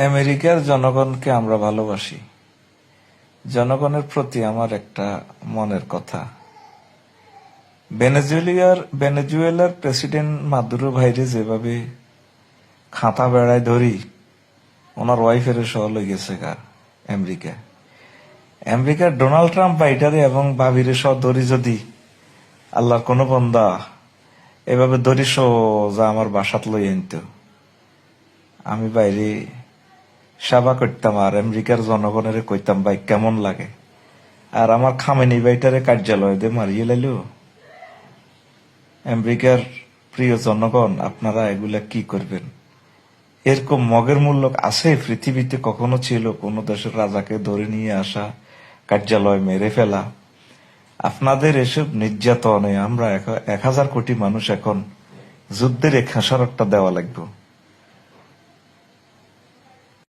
আমেরিকার জনগণকে আমরা ভালোবাসি। জনগণের প্রতি আমার একটা মনের কথা, ভেনেজুয়েলার প্রেসিডেন্ট মাদুরো ভাইরে যেভাবে খাতা বেড়ায় ধরি, ওনার ওয়াইফের সহ লই গেছে গা আমেরিকা। আমেরিকার ডোনাল্ড ট্রাম্প বাইটারে এবং ভাবিরে সহ ধরি যদি আল্লাহর কোন বন্দা এভাবে ধরি সোজা আমার বাসাত লই আনত, আমি বাইরে সেবা করতাম আর আমেরিকার জনগণের কইতাম ভাই কেমন লাগে। আর আমার খামেনি বাইটারে কার্যালয় দিয়ে মারিয়ে লাইল। আমেরিকার প্রিয় জনগণ, আপনারা এগুলা কি করবেন? এরকম মগের মূল্য আছে পৃথিবীতে? কখনো ছিল কোন দেশের রাজাকে ধরে নিয়ে আসা, কার্যালয় মেরে ফেলা? আপনাদের এসব নির্যাতনে আমরা 1000 কোটি মানুষ এখন যুদ্ধের এক খেসারতটা দেওয়া লাগবে।